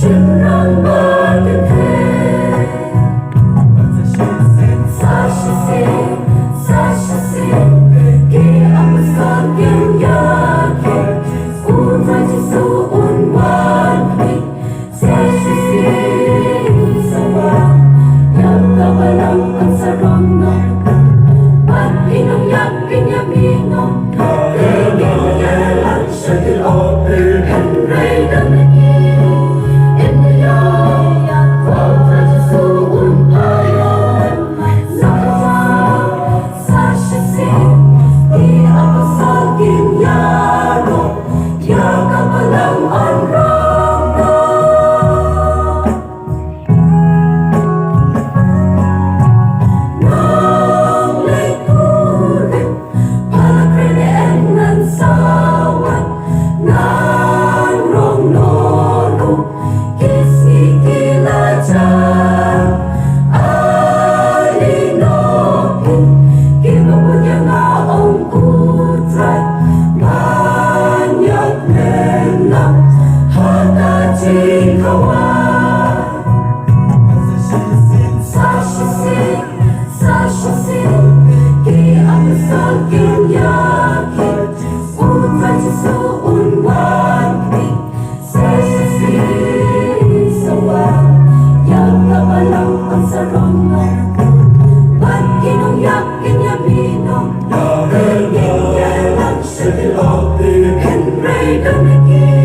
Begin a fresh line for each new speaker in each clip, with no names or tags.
Shinran Martin Sasha Sin Ki Apasal Kim Yaki Utra Jisu Unwan Ki Sasha Sin Sawa Yang Kabalang Ang Sarong No At Inong Yakin Yamino Tigil Yalang Shadil Henry Damagi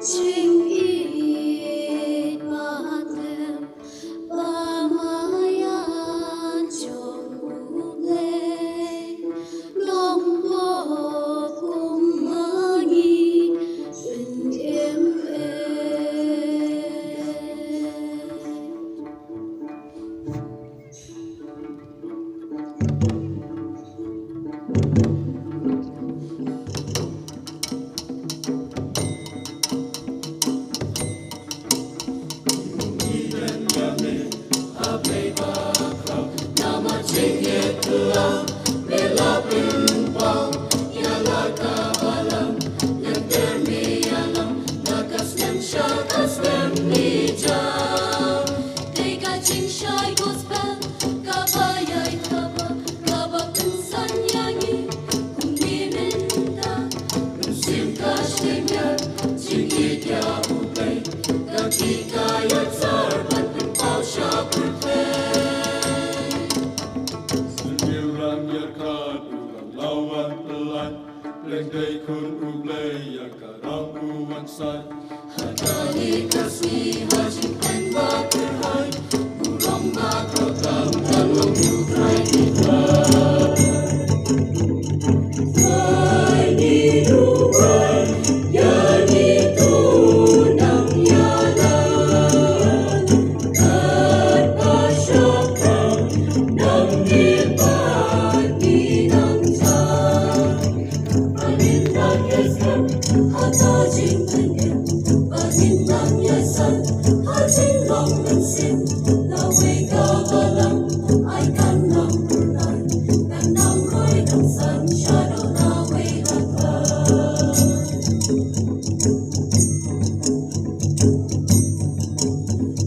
Chính ít mà thêm ba mayan trong lệ lòng vô cùng mani bên em
Lengkai kun ublei yang karang uwan sai.
Hadani kasih hajin kan bakerhai Burong bakrotam dalam yudrai kita Hai di Dubai Yani tunang yalan Terpasyakkan Nang dipati nang cah Panindang yasan Hata jingkan em Panindang yasan Hajing long mensin Lawe kabalang Ay kanang kulay Kanang roy ng san Shadow lawe lakas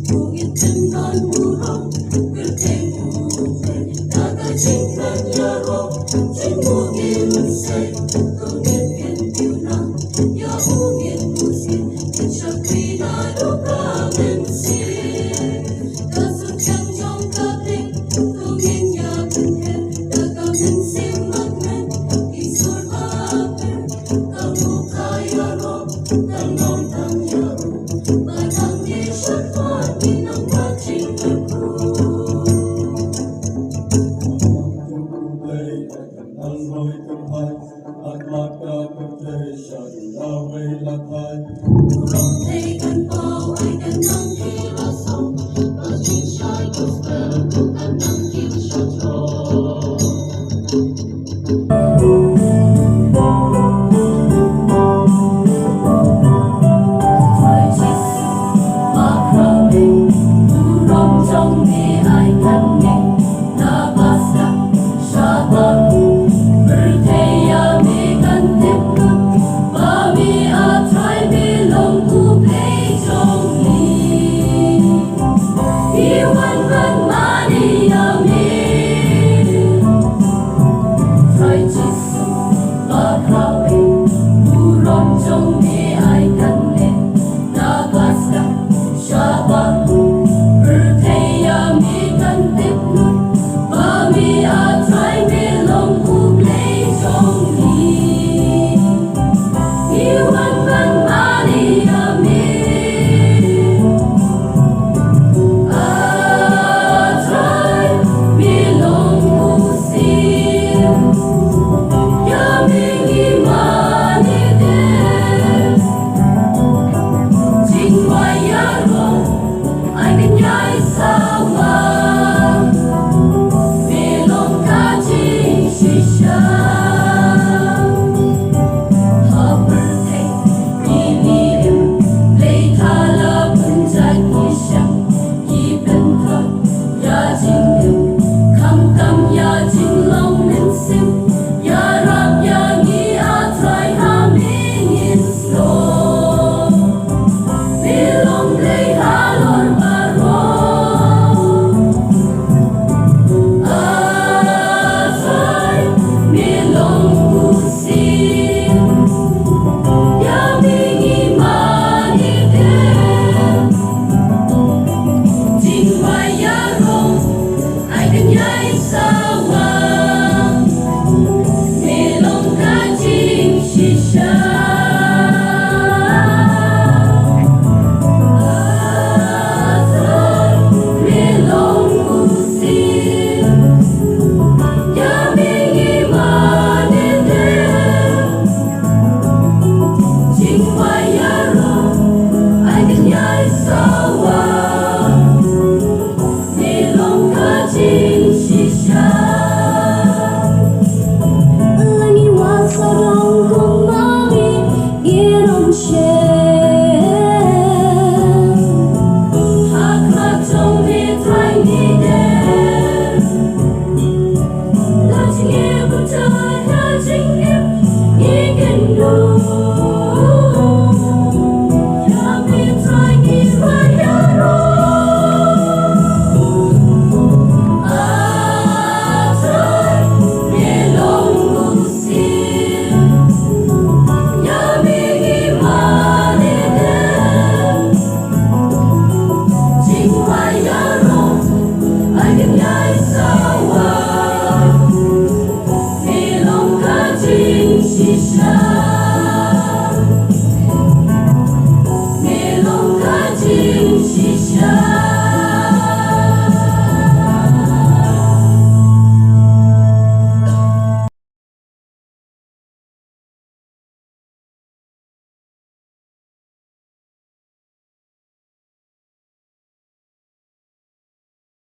Bukit tendon burong Gerteng uwe Daga jingkan yarong Jingmugin say Tungin kentiu nang Yaungin musin Insyakrina duka mensin Kasut yang jong kaping Tungin ya kenhen Daga mensin magmen Isur mapen Kamu kaya rom Tanong tang yaro Badang di syatwan Minang bacing aku
Ublei akan aloi terhai. Akhlak dapat syadu lawe lakai.
Kurang tekan pau ay kanang kilasong Paging siya'y gospel Bukan ng kilasyon Phải chích Mặc rau đình Burong trong mi ay kaning Na basta Shabbat Bertaya mi kantiput Mami atray bilong kuplay trong li Iwan man maniyami Try chisu Makrawi Burong trong mi ay kanin Na basta Shabbat Bertaya mi kantiput Mami atray bilong kuplay trong li Iwan man maniyami Atray bilong kusin Yaming imanide 路线。哈卡中的太一点，拉起也不太下经验，一根路，要比太一万要路。啊，在别龙不息，要比一万里的，今晚要龙，爱跟爱上我，比龙靠近西山。